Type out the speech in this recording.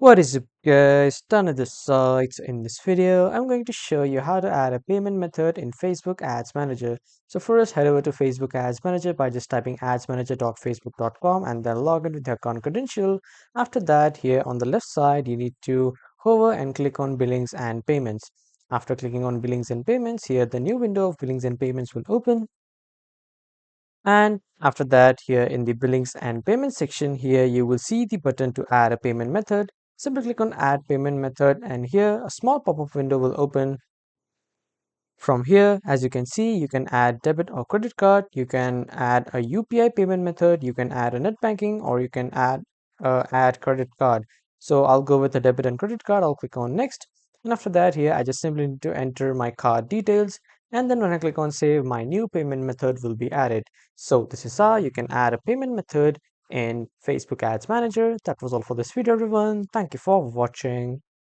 What is up guys, Done this site. In this video I'm going to show you how to add a payment method in Facebook Ads Manager. So first head over to Facebook Ads Manager by just typing adsmanager.facebook.com and then log in with your account credential. After that, here on the left side you need to hover and click on billings and payments. After clicking on billings and payments, here the new window of billings and payments will open. And after that, here in the billings and payment section, here you will see the button to add a payment method. Simply click on add payment method and here a small pop-up window will open. From here, as you can see, you can add debit or credit card, you can add a UPI payment method, you can add a net banking, or you can add credit card. So I'll go with the debit and credit card. I'll click on next. And after that, here I just simply need to enter my card details. And then when I click on save, my new payment method will be added. So this is how you can add a payment method in Facebook Ads Manager. That was all for this video, everyone. Thank you for watching.